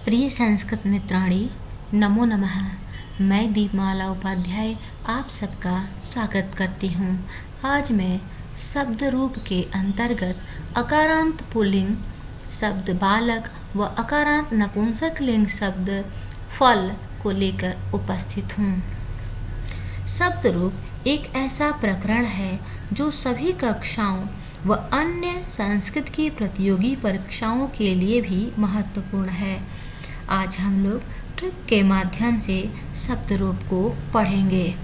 प्रिय संस्कृत मित्राणी, नमो नमः। मैं दीपमाला उपाध्याय आप सबका स्वागत करती हूँ। आज मैं शब्द रूप के अंतर्गत अकारांत पुल्लिंग शब्द बालक व अकारांत नपुंसकलिंग शब्द फल को लेकर उपस्थित हूँ। शब्द रूप एक ऐसा प्रकरण है जो सभी कक्षाओं व अन्य संस्कृत की प्रतियोगी परीक्षाओं के लिए भी महत्वपूर्ण है। आज हम लोग ट्रिक के माध्यम से शब्द रूप को पढ़ेंगे।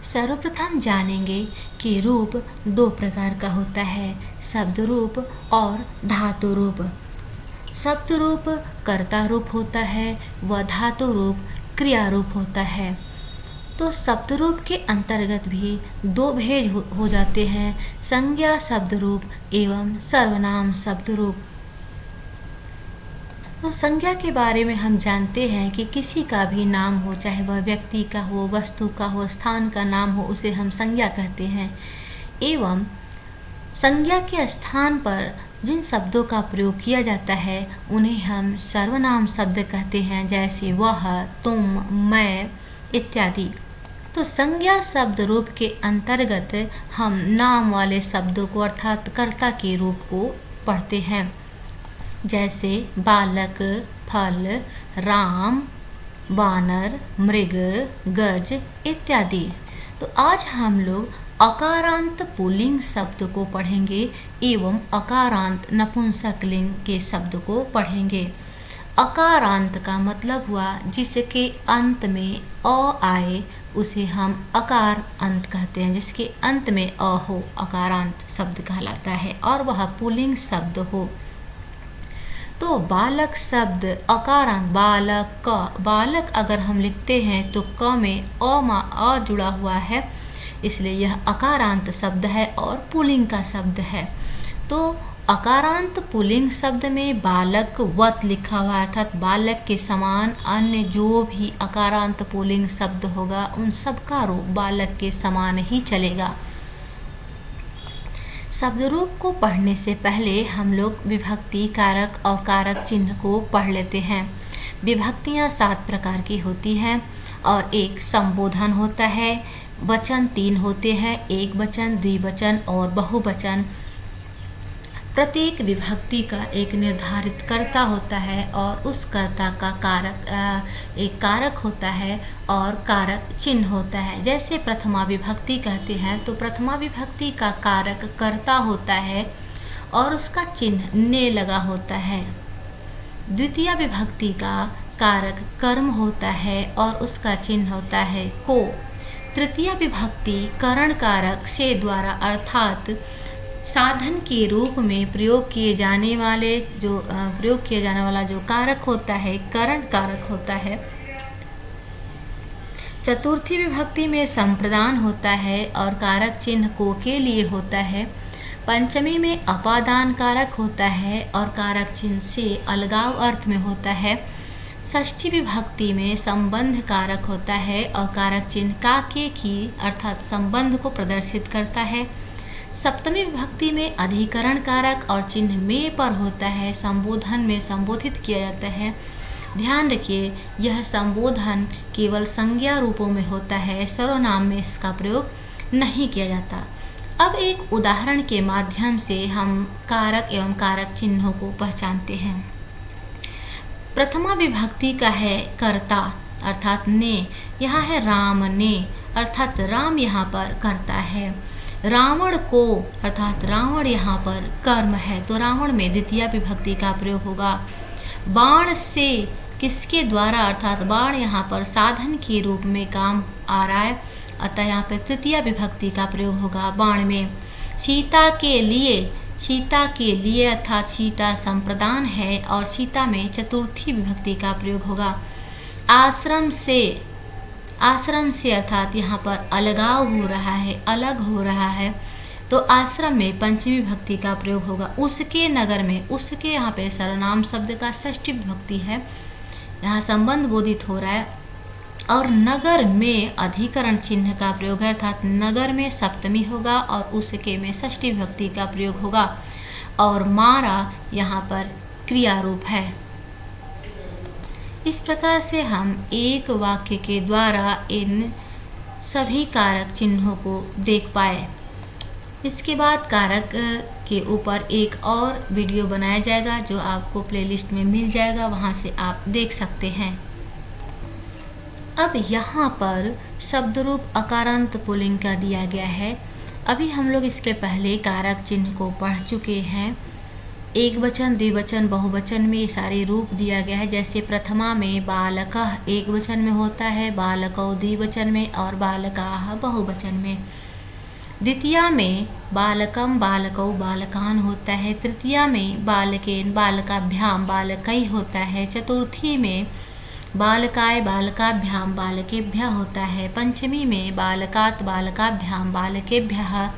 सर्वप्रथम जानेंगे कि रूप दो प्रकार का होता है, शब्द रूप और धातु रूप। शब्द रूप कर्ता रूप होता है व धातु रूप क्रिया रूप होता है। तो शब्द रूप के अंतर्गत भी दो भेद हो जाते हैं, संज्ञा शब्द रूप एवं सर्वनाम शब्द रूप। तो संज्ञा के बारे में हम जानते हैं कि किसी का भी नाम हो, चाहे वह व्यक्ति का हो, वस्तु का हो, स्थान का नाम हो, उसे हम संज्ञा कहते हैं। एवं संज्ञा के स्थान पर जिन शब्दों का प्रयोग किया जाता है उन्हें हम सर्वनाम शब्द कहते हैं, जैसे वह, तुम, मैं इत्यादि। तो संज्ञा शब्द रूप के अंतर्गत हम नाम वाले शब्दों को अर्थात कर्ता के रूप को पढ़ते हैं, जैसे बालक, फल, राम, वानर, मृग, गज इत्यादि। तो आज हम लोग अकारांत पुल्लिंग शब्द को पढ़ेंगे एवं अकारांत नपुंसकलिंग के शब्द को पढ़ेंगे। अकारांत का मतलब हुआ जिसके अंत में अ आए उसे हम अकार अंत कहते हैं, जिसके अंत में अ हो अकारांत शब्द कहलाता है और वह पुल्लिंग शब्द हो। तो बालक शब्द अकारांत बालक क, बालक अगर हम लिखते हैं तो क में अ जुड़ा हुआ है, इसलिए यह अकारांत शब्द है और पुल्लिंग का शब्द है। तो अकारांत पुल्लिंग शब्द में बालक वत लिखा हुआ है, अर्थात बालक के समान अन्य जो भी अकारांत पुल्लिंग शब्द होगा उन सब का रूप बालक के समान ही चलेगा। शब्द रूप को पढ़ने से पहले हम लोग विभक्ति, कारक और कारक चिन्ह को पढ़ लेते हैं। विभक्तियाँ 7 प्रकार की होती हैं और एक संबोधन होता है। वचन 3 होते हैं, एक वचन, द्विवचन और बहुवचन। प्रत्येक विभक्ति का एक निर्धारित कर्ता होता है और उस कर्ता का कारक एक कारक होता है और कारक चिन्ह होता है। जैसे प्रथमा विभक्ति कहते हैं तो प्रथमा विभक्ति का कारक कर्ता होता है और उसका चिन्ह ने लगा होता है। द्वितीय विभक्ति का कारक कर्म होता है और उसका चिन्ह होता है को। तृतीय विभक्ति करण कारक से द्वारा अर्थात साधन के रूप में प्रयोग किए जाने वाला जो कारक होता है करण कारक होता है। चतुर्थी विभक्ति में संप्रदान होता है और कारक चिन्ह को के लिए होता है। पंचमी में अपादान कारक होता है और कारक चिन्ह से अलगाव अर्थ में होता है। षष्ठी विभक्ति में संबंध कारक होता है और कारक चिन्ह का के की अर्थात संबंध को प्रदर्शित करता है। सप्तमी विभक्ति में अधिकरण कारक और चिन्ह में पर होता है, संबोधन में संबोधित किया जाता है। ध्यान रखिए, यह संबोधन केवल संज्ञा रूपों में होता है, सर्वनाम में इसका प्रयोग नहीं किया जाता। अब एक उदाहरण के माध्यम से हम कारक एवं कारक चिन्हों को पहचानते हैं। प्रथमा विभक्ति का है कर्ता अर्थात ने, यहाँ है राम ने अर्थात राम यहाँ पर कर्ता है। रावण को अर्थात रावण यहाँ पर कर्म है, तो रावण में द्वितीय विभक्ति का प्रयोग होगा। बाण से किसके द्वारा अर्थात बाण यहाँ पर साधन के रूप में काम आ रहा है, अतः यहाँ पर तृतीय विभक्ति का प्रयोग होगा बाण में। सीता के लिए अर्थात सीता संप्रदान है और सीता में चतुर्थी विभक्ति का प्रयोग होगा। आश्रम से अर्थात यहाँ पर अलगाव हो रहा है, अलग हो रहा है, तो आश्रम में पंचमी विभक्ति का प्रयोग होगा। उसके नगर में, उसके यहाँ पे सर्वनाम शब्द का षष्ठी विभक्ति है, यहाँ संबंध बोधित हो रहा है। और नगर में अधिकरण चिन्ह का प्रयोग है, अर्थात नगर में सप्तमी होगा और उसके में षष्ठी विभक्ति का प्रयोग होगा। और मारा यहाँ पर क्रिया रूप है। इस प्रकार से हम एक वाक्य के द्वारा इन सभी कारक चिन्हों को देख पाए। इसके बाद कारक के ऊपर एक और वीडियो बनाया जाएगा जो आपको प्लेलिस्ट में मिल जाएगा, वहाँ से आप देख सकते हैं। अब यहाँ पर शब्द रूप अकारांत पुल्लिंग का दिया गया है। अभी हम लोग इसके पहले कारक चिन्ह को पढ़ चुके हैं। एक वचन, द्विवचन, बहुवचन में ये सारे रूप दिया गया है। जैसे प्रथमा में बालकः एक वचन में होता है, बालकौ द्विवचन में और बालकाः बहुवचन में। द्वितीया में बालकम, बालकौ, बालकान होता है। तृतीया में बालकेन, बालकाभ्याम, बालकै होता है। चतुर्थी में बालकाय, बालकाभ्याम, बालकेभ्यः होता है। पंचमी में बालकात्, बालकाभ्याम, बालकेभ्यः।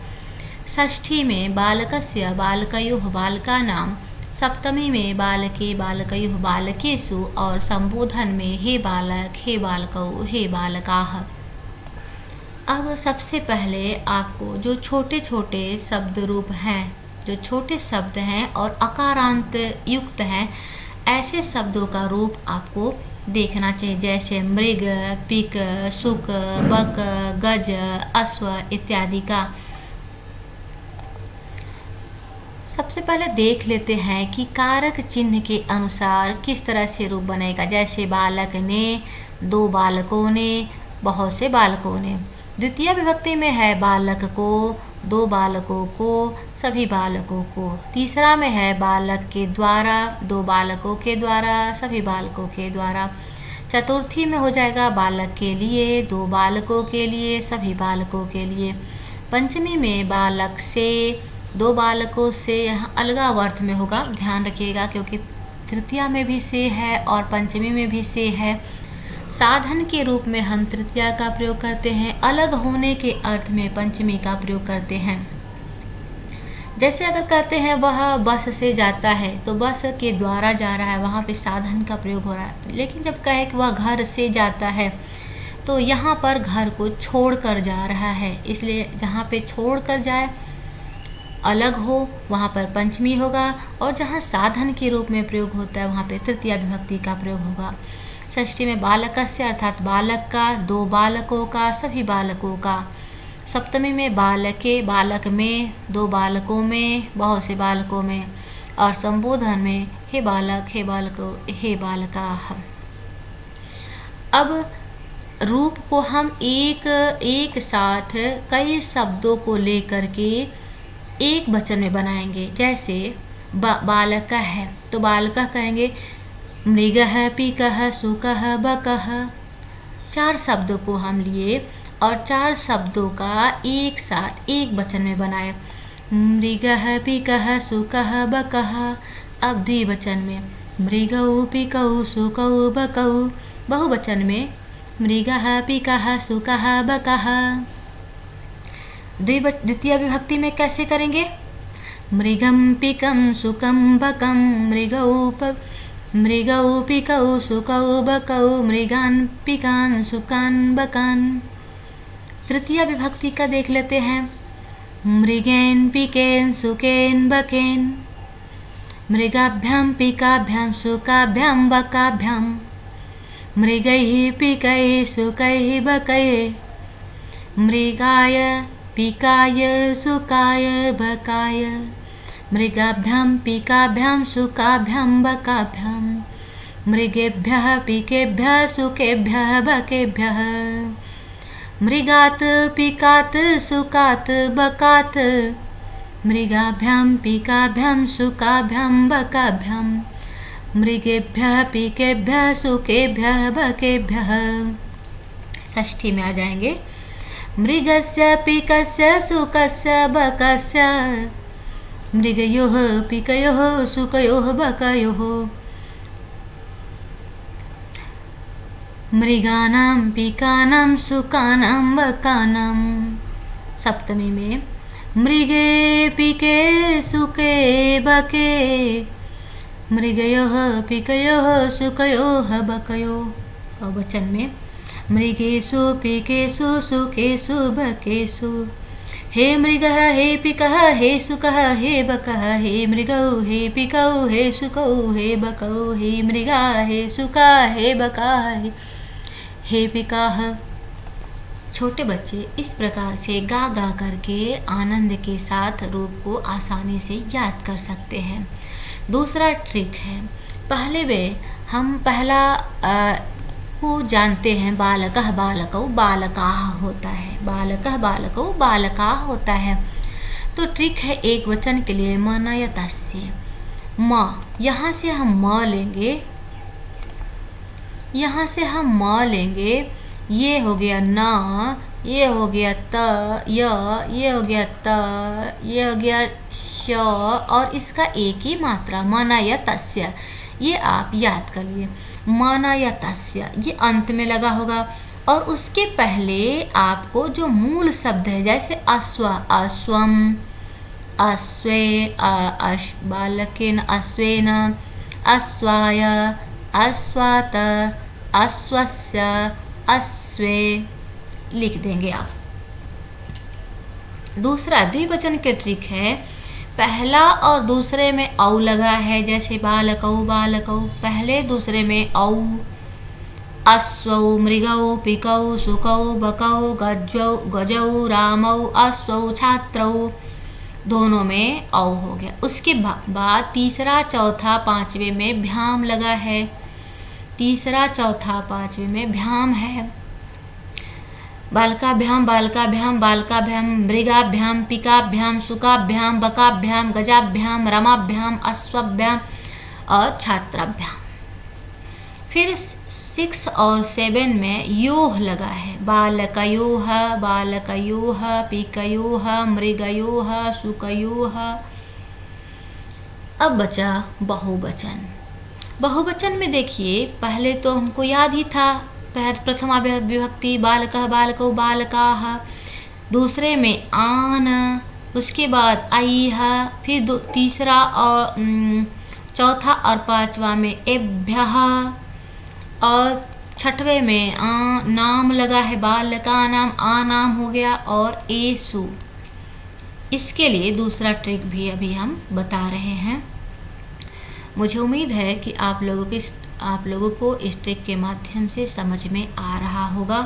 षष्ठी में बालकस्य, बालकयोः, बालकानां। सप्तमी में बालके, बालकयोः, बालकेषु। और संबोधन में हे बालक, हे बालकौ, हे बालकाः। अब सबसे पहले आपको जो छोटे छोटे शब्द रूप हैं, जो छोटे शब्द हैं और अकारांत युक्त हैं, ऐसे शब्दों का रूप आपको देखना चाहिए। जैसे मृग, पिक, सुक, बक, गज, अश्व इत्यादि का। सबसे पहले देख लेते हैं कि कारक चिन्ह के अनुसार किस तरह से रूप बनेगा। जैसे बालक ने, दो बालकों ने, बहुत से बालकों ने। द्वितीय विभक्ति में है बालक को, दो बालकों को, सभी बालकों को। तीसरा में है बालक के द्वारा, दो बालकों के द्वारा, सभी बालकों के द्वारा। चतुर्थी में हो जाएगा बालक के लिए, दो बालकों के लिए, सभी बालकों के लिए। पंचमी में बालक से, दो बालकों से, यहाँ अलगाव अर्थ में होगा, ध्यान रखिएगा, क्योंकि तृतीया में भी से है और पंचमी में भी से है। साधन के रूप में हम तृतीया का प्रयोग करते हैं, अलग होने के अर्थ में पंचमी का प्रयोग करते हैं। जैसे अगर कहते हैं वह बस से जाता है, तो बस के द्वारा जा रहा है, वहाँ पे साधन का प्रयोग हो रहा है। लेकिन जब कहे कि वह घर से जाता है, तो यहाँ पर घर को छोड़ कर जा रहा है, इसलिए जहाँ पे छोड़ कर जाए, अलग हो, वहाँ पर पंचमी होगा। और जहाँ साधन के रूप में प्रयोग होता है, वहाँ पे तृतीया विभक्ति का प्रयोग होगा। षष्ठी में बालकस्य अर्थात बालक का, दो बालकों का, सभी बालकों का। सप्तमी में बालके, बालक में, दो बालकों में, बहुत से बालकों में। और संबोधन में हे बालक, हे बालको, हे बालकाः। अब रूप को हम एक साथ कई शब्दों को लेकर के एक वचन में बनाएंगे। जैसे बालक है तो बालक कहेंगे मृगः, पिकः, सुकः, बकः। 4 शब्दों को हम लिए और 4 शब्दों का एक साथ एक वचन में बनाए। मृगः, पिकः, सुकः, बकः। अब द्विवचन में मृगौ, पिकौ, सुकौ, बकौ। बहुवचन में मृगः, पिकः, सुकः, बकः। द्वितीय विभक्ति में कैसे करेंगे? मृगं, पिकं, सुकं, बकं। मृगौ, पिकौ, सुकौ, बकौ। मृगान्, पिकान्, सुकान्, बकान्। तृतीय विभक्ति का देख लेते हैं। मृगेन, पिकेन, सुकेन, बकेन। मृगाभ्यां, पिकाभ्यां, सुकाभ्यां, बकाभ्यां। मृगैः, पिकैः, सुकैः, बकैः। मृगाय, पिकाय, सुकाय, बकाय। मृगाभ्यां, पिकाभ्यां, सुकाभ्यां, बकाभ्यां। मृगेभ्यः, पिकेभ्यः, सुकेभ्यः, बकेभ्यः। मृगात्, पिकात्, सुकात्, बकात्। मृगाभ्यां, पिकाभ्यां, सुकाभ्यां, बकाभ्यां। मृगेभ्यः, पिकेभ्यः, सुकेभ्यः, बकेभ्यः। षष्ठी में आ जाएंगे। मृगस्य, पिकस्य, सुकस्य, बकस्य। मृगयोः, पिकयोः, सुकयोः, बकयोः। मृगाणां, पिकानां, सुकानां, बकानां। सप्तमी में मृगे, पिके, सुके, बके। मृगयोः, पिकयोः, सुकयोः, बकयोः। और वचन में मृगेषु, पिकेषु, सुकेषु, बकेषु। हे मृगः हे पिकः हे शुकः हे बकः हे मृगौ हे पिकौ हे शुकौ हे बकौ हे मृगा हे शुका हे बका हे पिकाः। छोटे बच्चे इस प्रकार से गा गा करके आनंद के साथ रूप को आसानी से याद कर सकते हैं। दूसरा ट्रिक है, पहले वे हम पहला को जानते हैं, बालकः बालकौ बालकाः होता है, बालकः बालकौ बालकाः होता है। तो ट्रिक है एक वचन के लिए मनयतस्य, म यहाँ से हम म लेंगे, यहाँ से हम म लेंगे, ये हो गया न, ये हो गया त, ये हो गया त, ये हो गया श, और इसका एक ही मात्रा मनयतस्य, ये आप याद कर लिए। मनयतस्य ये अंत में लगा होगा, और उसके पहले आपको जो मूल शब्द है, जैसे अश्व, अश्वम, अश्वे, बालकेन अश्वेन, अश्वाय, अश्वात, अश्वस्य, अश्वे लिख देंगे आप। दूसरा द्विवचन के ट्रिक है, पहला और दूसरे में औ लगा है, जैसे बालकौ बालकौ, पहले दूसरे में औ, अश्वौ मृगौ पिकौ शुकौ बकौ गजौ रामौ अश्वौ छात्रौ, दोनों में औ हो गया। उसके बाद तीसरा चौथा पांचवे में भ्याम लगा है, तीसरा चौथा पांचवे में भ्याम है, बालकाभ्याम बालकाभ्याम बालकाभ्याम, मृगाभ्याम पिकाभ्याम शुकाभ्याम बकाभ्याम गजाभ्याम रमाभ्याम अश्वभ्याम और छात्राभ्याम। फिर 6 और 7 में योह लगा है, बालकयोः बालकयोः पिकयोः मृगयोः शुकयोः। अब बचा बहुवचन। बहुवचन में देखिए, पहले तो हमको याद ही था, प्रथमा विभक्ति बालकः बालकौ बालकाः, दूसरे में आन, उसके बाद अय्यः, फिर तीसरा और चौथा और पांचवा में एभ्यः, और छठवें में नाम लगा है, बालका नाम आ नाम हो गया, और एसु। इसके लिए दूसरा ट्रिक भी अभी हम बता रहे हैं। मुझे उम्मीद है कि आप लोगों को इस ट्रिक के माध्यम से समझ में आ रहा होगा।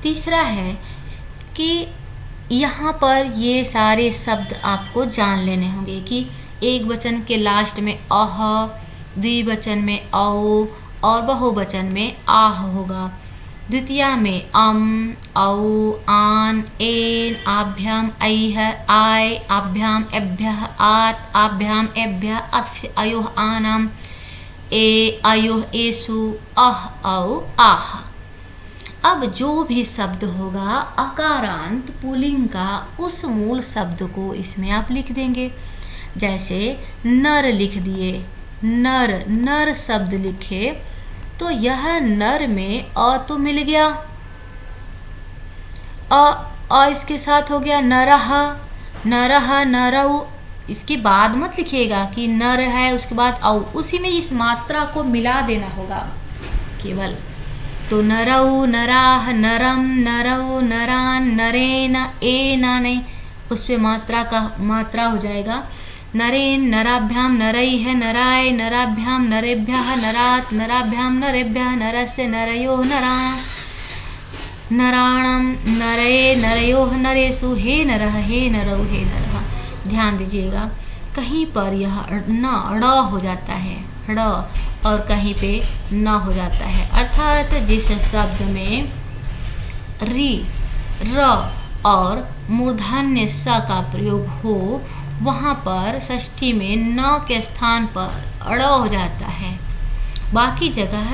तीसरा है कि यहाँ पर ये सारे शब्द आपको जान लेने होंगे कि एक वचन के लास्ट में अह, द्विवचन में औ, और बहुवचन में आह होगा। द्वितीया में औ, आन, एन, आभ्याम, ऐह, आय, आभ्याम, एभ्यः, आत, आभ्याम, एभ्यः, अस्य, अयोः, आनाम, ए, अयोः, एसु, अह, औ, आह। अब जो भी शब्द होगा अकारांत पुल्लिंग का, उस मूल शब्द को इसमें आप लिख देंगे। जैसे नर लिख दिए, नर, नर शब्द लिखे, तो यह नर में अ तो मिल गया, अ इसके साथ हो गया नरह, नरह, नरऊ। इसके बाद मत लिखिएगा कि नर है उसके बाद औ, उसी में इस मात्रा को मिला देना होगा केवल। तो नरऊ, नराह, नरम, नरऊ, नरान, नरेन, ए नाने, उस पे मात्रा हो जाएगा। नरेन, नराभ्याम, नरैः, नराय, नराभ्याम, नरेभ्यः, नरात्, नराभ्याम, नरेभ्यः, नरस्य, नरयोः, नराणां, नरये, नरयोः, नरेषु, हे नरः, हे नरौ, हे नरः। ध्यान दीजिएगा, कहीं पर यह न ड़ हो जाता है, ड़, और कहीं पे न हो जाता है। अर्थात जिस शब्द में री, र और मूर्धन्य स का प्रयोग हो, वहाँ पर षष्ठी में न के स्थान पर अड़ हो जाता है, बाकी जगह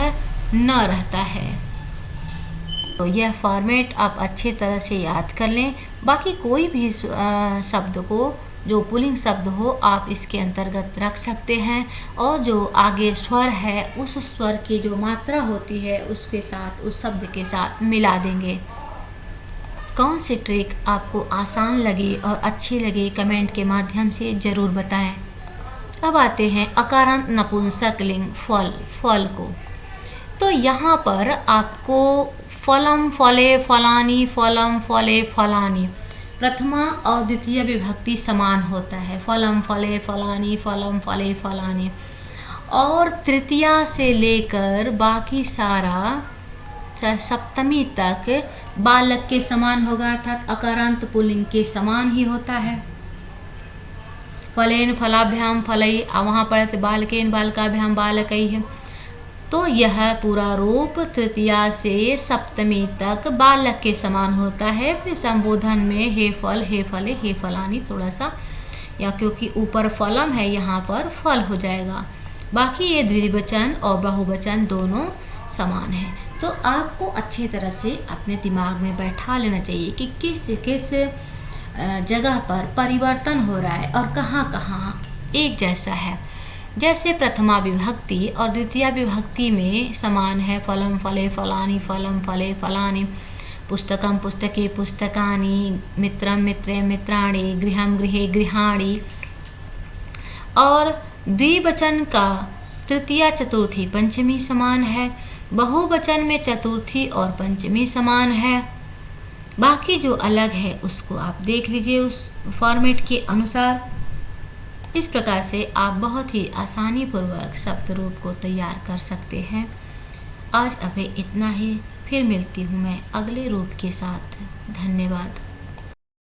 न रहता है। तो यह फॉर्मेट आप अच्छी तरह से याद कर लें। बाकी कोई भी शब्द को, जो पुल्लिंग शब्द हो, आप इसके अंतर्गत रख सकते हैं, और जो आगे स्वर है उस स्वर की जो मात्रा होती है उसके साथ, उस शब्द के साथ मिला देंगे। कौन सी ट्रिक आपको आसान लगी और अच्छी लगी, कमेंट के माध्यम से ज़रूर बताएं। अब आते हैं अकारांत नपुंसकलिंग फल, फल को। तो यहाँ पर आपको फलम, फले, फलानी, फलम, फले, फलानी, प्रथमा और द्वितीय विभक्ति समान होता है, फलम फले फलानी, फलम फले फलानी। और तृतीया से लेकर बाकी सारा सप्तमी तक बालक के समान होगा, अर्थात अकारांत पुल्लिंग के समान ही होता है। फलेन फलाभ्याम फलई, वहाँ पर बालकेन बालकाभ्याम बालकई है। तो यह पूरा रूप तृतीया से सप्तमी तक बालक के समान होता है। फिर संबोधन में हे फल, हे फले, हे फलानी थोड़ा सा, या क्योंकि ऊपर फलम है यहाँ पर फल हो जाएगा। बाकी ये द्विवचन और बहुवचन दोनों समान है। तो आपको अच्छी तरह से अपने दिमाग में बैठा लेना चाहिए कि किस किस जगह पर परिवर्तन हो रहा है और कहाँ कहाँ एक जैसा है। जैसे प्रथमा विभक्ति और द्वितीय विभक्ति में समान है, फलम फले फलानी, फलम फले फलानी, पुस्तकम पुस्तके पुस्तकानि, मित्रम मित्रे मित्राणि, गृहम गृहे गृहाणि। और द्विवचन का तृतीया चतुर्थी पंचमी समान है, बहुवचन में चतुर्थी और पंचमी समान है। बाकी जो अलग है उसको आप देख लीजिए उस फॉर्मेट के अनुसार। इस प्रकार से आप बहुत ही आसानी पूर्वक शब्द रूप को तैयार कर सकते हैं। आज अभी इतना ही, फिर मिलती हूँ मैं अगले रूप के साथ। धन्यवाद।